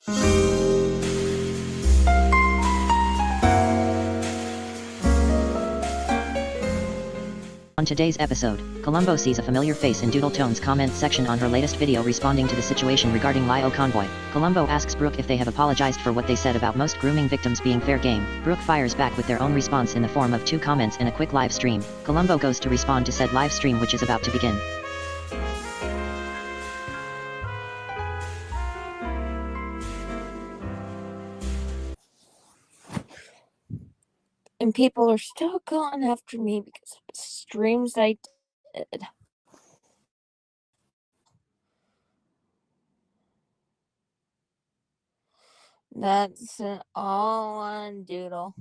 On today's episode, Columbo sees a familiar face in Doodle Tone's comments section on her latest video responding to the situation regarding Lio Convoy. Columbo asks Brooke if they have apologized for what they said about most grooming victims being fair game. Brooke fires back with their own response in the form of 2 comments in a quick live stream. Columbo goes to respond to said live stream, which is about to begin. And people are still going after me because of the streams I did. That's all on Doodle.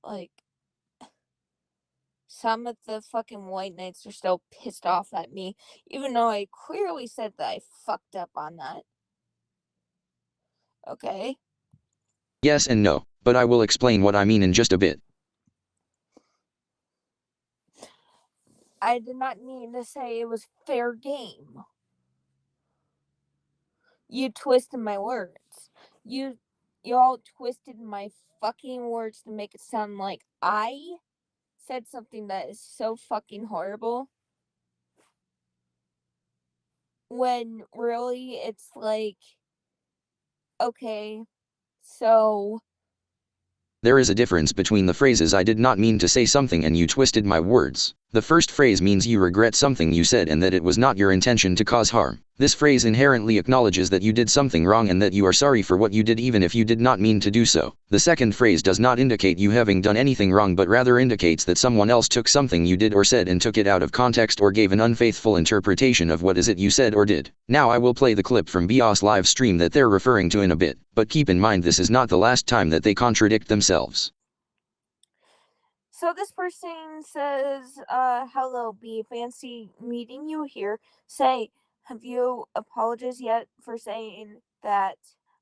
Like, some of the fucking white knights are still pissed off at me, even though I clearly said that I fucked up on that. Okay? Yes and no, but I will explain what I mean in just a bit. I did not mean to say it was fair game. You twisted my words. You all twisted my fucking words to make it sound like I said something that is so fucking horrible. When really it's like, okay, so... There is a difference between the phrases "I did not mean to say something" and "you twisted my words." The first phrase means you regret something you said and that it was not your intention to cause harm. This phrase inherently acknowledges that you did something wrong and that you are sorry for what you did even if you did not mean to do so. The second phrase does not indicate you having done anything wrong but rather indicates that someone else took something you did or said and took it out of context or gave an unfaithful interpretation of what is it you said or did. Now I will play the clip from Bios live stream that they're referring to in a bit, but keep in mind this is not the last time that they contradict themselves. So this person says, hello B, fancy meeting you here. Say, have you apologized yet for saying that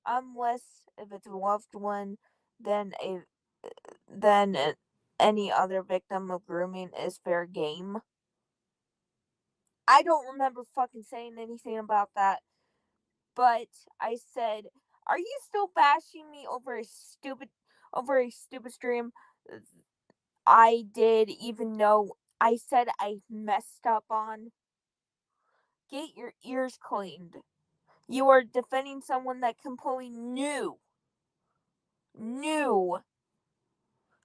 I'm less if it's a loved one than any other victim of grooming is fair game? I don't remember fucking saying anything about that, but I said, are you still bashing me over a stupid stream I did, even though I said I messed up on? Get your ears cleaned. You are defending someone that completely knew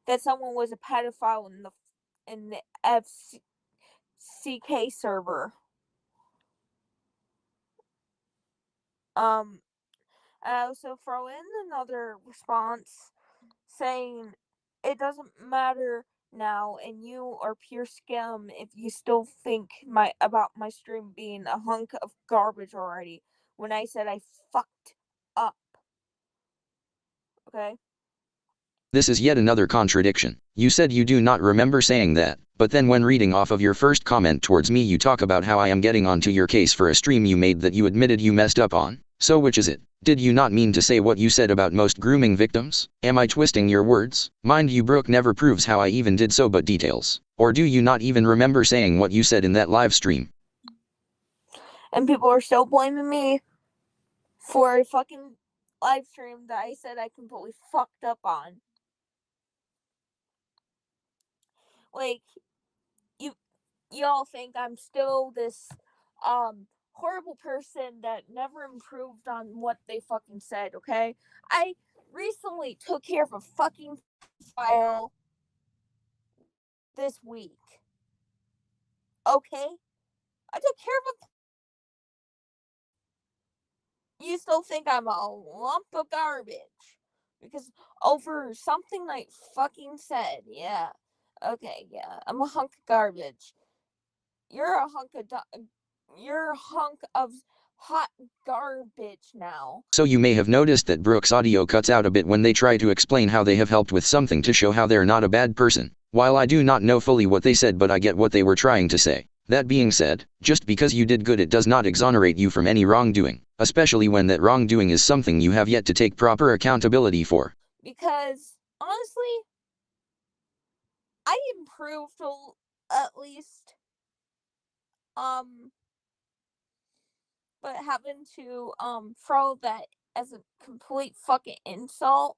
that someone was a pedophile in the FCK server. And I also throw in another response saying it doesn't matter now, and you are pure scum if you still think about my stream being a hunk of garbage already when I said I fucked up. Okay? This is yet another contradiction. You said you do not remember saying that, but then when reading off of your first comment towards me you talk about how I am getting onto your case for a stream you made that you admitted you messed up on. So which is it? Did you not mean to say what you said about most grooming victims? Am I twisting your words? Mind you, Brooke never proves how I even did so but details. Or do you not even remember saying what you said in that live stream? And people are still blaming me for a fucking live stream that I said I completely fucked up on. Like, y'all think I'm still this horrible person that never improved on what they fucking said, okay? I recently took care of a fucking file this week. Okay? I took care of you still think I'm a lump of garbage because over something I fucking said. Yeah. Okay, yeah. I'm a hunk of garbage. You're a hunk of hot garbage now. So you may have noticed that Brooke's audio cuts out a bit when they try to explain how they have helped with something to show how they're not a bad person. While I do not know fully what they said, but I get what they were trying to say. That being said, just because you did good it does not exonerate you from any wrongdoing, especially when that wrongdoing is something you have yet to take proper accountability for. Because, honestly, I improved at least. but having to throw that as a complete fucking insult,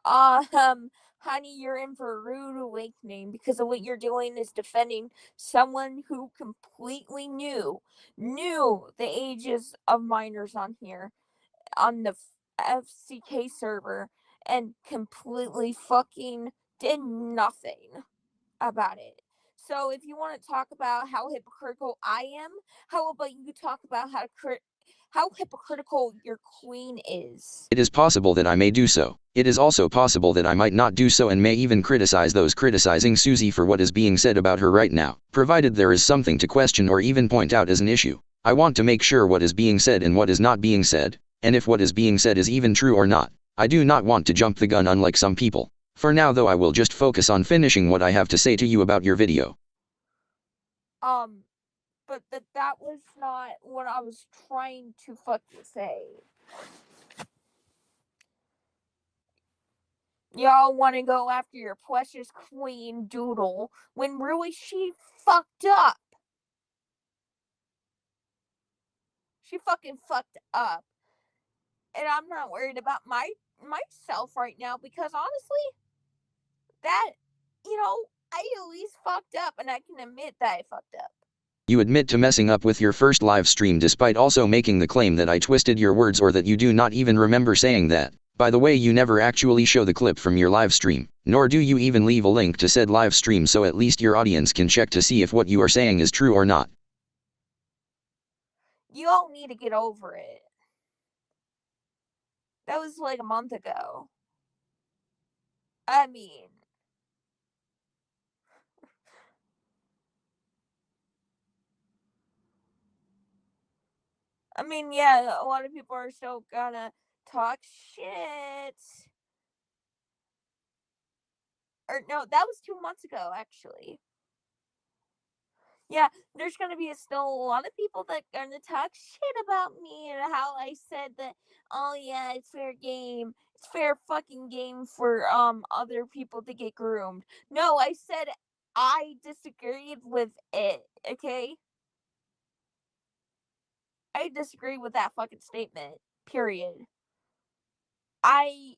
honey, you're in for a rude awakening, because what you're doing is defending someone who completely knew the ages of minors on here, on the FCK server, and completely fucking did nothing about it. So if you want to talk about how hypocritical I am, how about you talk about how hypocritical your queen is? It is possible that I may do so. It is also possible that I might not do so, and may even criticize those criticizing Susie for what is being said about her right now, provided there is something to question or even point out as an issue. I want to make sure what is being said and what is not being said, and if what is being said is even true or not. I do not want to jump the gun, unlike some people. For now though, I will just focus on finishing what I have to say to you about your video. But that was not what I was trying to fucking say. Y'all want to go after your precious queen Doodle when really she fucked up. She fucking fucked up. And I'm not worried about myself right now, because honestly, that, I at least fucked up, and I can admit that I fucked up. You admit to messing up with your first live stream, despite also making the claim that I twisted your words, or that you do not even remember saying that. By the way, you never actually show the clip from your live stream, nor do you even leave a link to said live stream, so at least your audience can check to see if what you are saying is true or not. You all need to get over it. That was like a month ago. I mean, yeah, a lot of people are still gonna talk shit. Or no, that was 2 months ago, actually. Yeah, there's gonna be still a lot of people that are gonna talk shit about me and how I said that. Oh yeah, it's fair game. It's fair fucking game for other people to get groomed. No, I said I disagreed with it. Okay, I disagree with that fucking statement. Period. I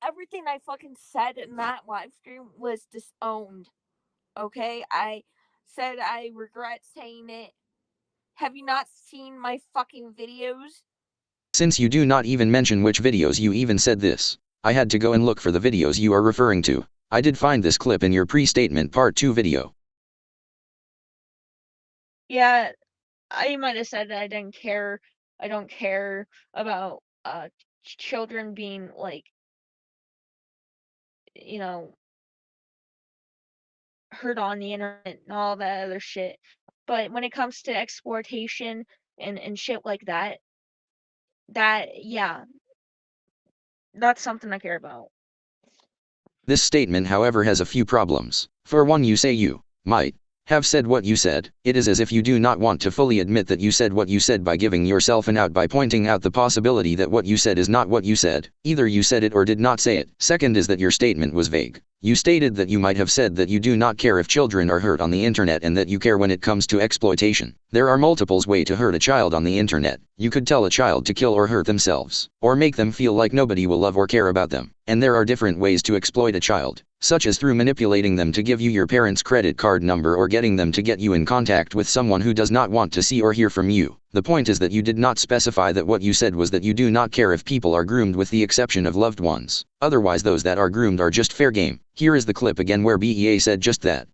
Everything I fucking said in that live stream was disowned. Okay, I said I regret saying it. Have you not seen my fucking videos? Since you do not even mention which videos you even said this, I had to go and look for the videos you are referring to. I did find this clip in your pre-statement part 2 video. Yeah, I might have said that I didn't care. I don't care about children being like, hurt on the internet and all that other shit. But when it comes to exploitation and shit like that, yeah, that's something I care about. This statement, however, has a few problems. For one, you say you might have said what you said. It is as if you do not want to fully admit that you said what you said by giving yourself an out by pointing out the possibility that what you said is not what you said. Either you said it or did not say it. Second is that your statement was vague. You stated that you might have said that you do not care if children are hurt on the internet, and that you care when it comes to exploitation. There are multiple ways to hurt a child on the internet. You could tell a child to kill or hurt themselves, or make them feel like nobody will love or care about them. And there are different ways to exploit a child, such as through manipulating them to give you your parents' credit card number, or getting them to get you in contact with someone who does not want to see or hear from you. The point is that you did not specify that what you said was that you do not care if people are groomed, with the exception of loved ones. Otherwise, those that are groomed are just fair game. Here is the clip again where BEA said just that.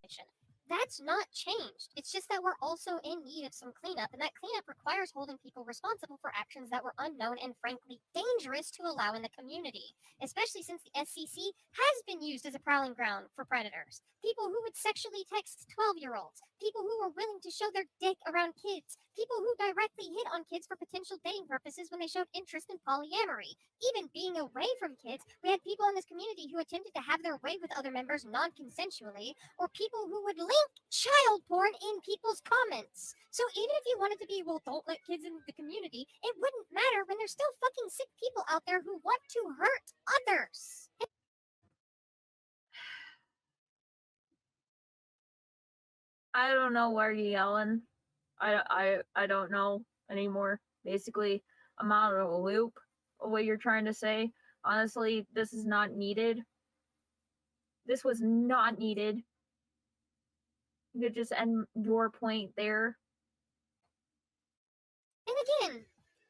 That's not changed. It's just that we're also in need of some cleanup, and that cleanup requires holding people responsible for actions that were unknown and frankly dangerous to allow in the community, especially since the SCC has been used as a prowling ground for predators. People who would sexually text 12-year-olds, people who were willing to show their dick around kids, people who directly hit on kids for potential dating purposes when they showed interest in polyamory. Even being away from kids, we had people in this community who attempted to have their way with other members non-consensually, or people who would link child porn in people's comments. So even if you wanted to be, well, don't let kids in the community, it wouldn't matter when there's still fucking sick people out there who want to hurt others. I don't know why you're yelling. I don't know. anymore. Basically, I'm out of a loop of what you're trying to say. Honestly, this is not needed. This was not needed. You could just end your point there. And again,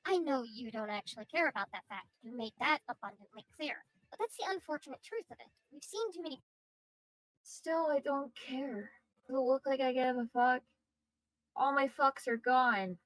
I know you don't actually care about that fact. You made that abundantly clear. But that's the unfortunate truth of it. We've seen too many. Still, I don't care. Does it look like I give a fuck? All my fucks are gone.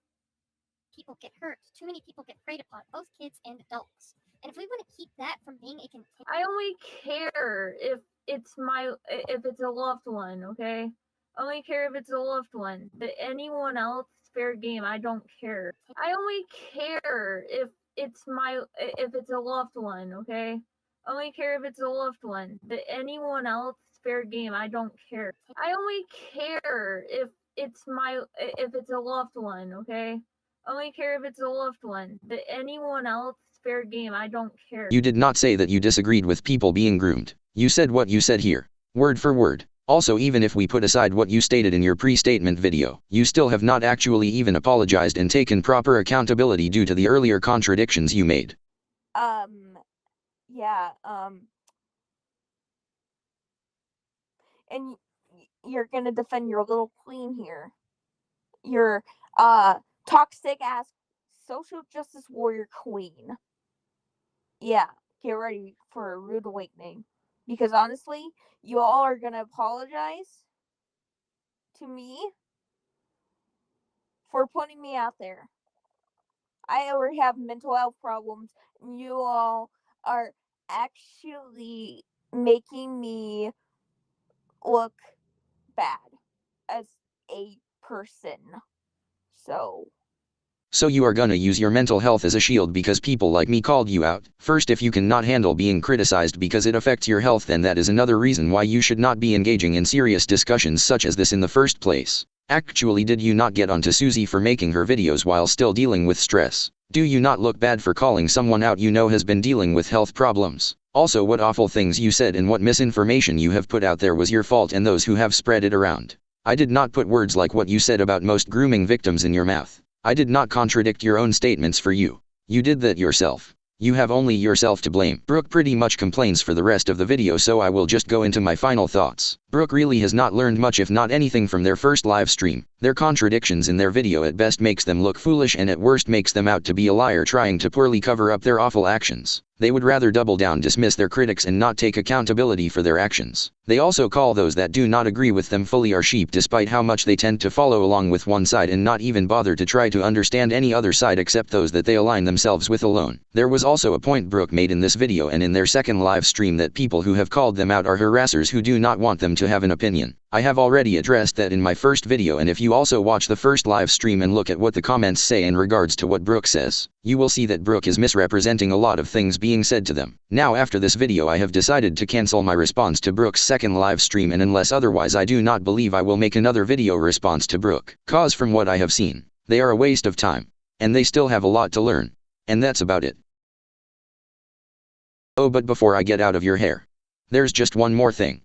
People get hurt. Too many people get preyed upon, both kids and adults. And if we want to keep that from being a continuous... I only care if it's a loved one, okay? I only care if it's a loved one. But anyone else, fair game, I don't care. I only care if it's a loved one, okay? I only care if it's a loved one. But anyone else, fair game, I don't care. I only care if it's a loved one, okay? I only care if it's a loved one. But anyone else, fair game, I don't care. You did not say that you disagreed with people being groomed. You said what you said here, word for word. Also, even if we put aside what you stated in your pre-statement video, you still have not actually even apologized and taken proper accountability due to the earlier contradictions you made. Yeah, and you're gonna defend your little queen here. Your, toxic-ass social justice warrior queen. Yeah, get ready for a rude awakening. Because honestly, you all are gonna apologize to me for putting me out there. I already have mental health problems, and you all are actually making me look bad as a person. So you are gonna use your mental health as a shield because people like me called you out. First, if you cannot handle being criticized because it affects your health, then that is another reason why you should not be engaging in serious discussions such as this in the first place. Actually, did you not get onto Susie for making her videos while still dealing with stress? Do you not look bad for calling someone out you know has been dealing with health problems? Also, what awful things you said and what misinformation you have put out there was your fault and those who have spread it around. I did not put words like what you said about most grooming victims in your mouth. I did not contradict your own statements for you. You did that yourself. You have only yourself to blame. Brooke pretty much complains for the rest of the video, so I will just go into my final thoughts. Brooke really has not learned much, if not anything, from their first live stream. Their contradictions in their video at best makes them look foolish and at worst makes them out to be a liar trying to poorly cover up their awful actions. They would rather double down, dismiss their critics and not take accountability for their actions. They also call those that do not agree with them fully are sheep, despite how much they tend to follow along with one side and not even bother to try to understand any other side except those that they align themselves with alone. There was also a point Brooke made in this video and in their second live stream that people who have called them out are harassers who do not want them to have an opinion. I have already addressed that in my first video, and if you also watch the first live stream and look at what the comments say in regards to what Brooke says, you will see that Brooke is misrepresenting a lot of things being said to them. Now, after this video, I have decided to cancel my response to Brooke's second live stream, and unless otherwise, I do not believe I will make another video response to Brooke. Cause from what I have seen, they are a waste of time, and they still have a lot to learn. And that's about it. Oh, but before I get out of your hair, there's just one more thing.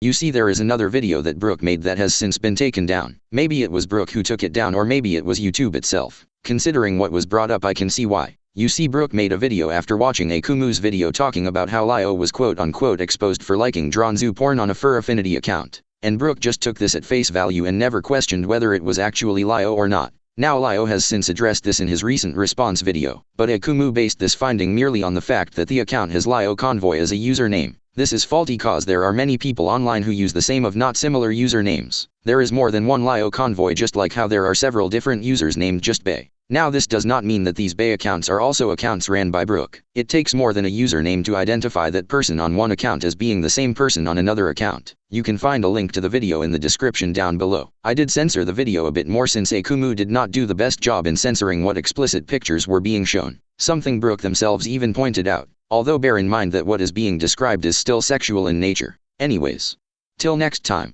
You see, there is another video that Brooke made that has since been taken down. Maybe it was Brooke who took it down, or maybe it was YouTube itself. Considering what was brought up, I can see why. You see, Brooke made a video after watching a Kumu's video talking about how Lio was quote-unquote exposed for liking drawn zoo porn on a fur affinity account. And Brooke just took this at face value and never questioned whether it was actually Lio or not. Now Lio has since addressed this in his recent response video, but Kumu based this finding merely on the fact that the account has Lio Convoy as a username. This is faulty, cause there are many people online who use the same of not similar usernames. There is more than one Lio Convoy, just like how there are several different users named just Bay. Now, this does not mean that these Bay accounts are also accounts ran by Brooke. It takes more than a username to identify that person on one account as being the same person on another account. You can find a link to the video in the description down below. I did censor the video a bit more since Kumu did not do the best job in censoring what explicit pictures were being shown. Something Brooke themselves even pointed out. Although bear in mind that what is being described is still sexual in nature. Anyways, till next time.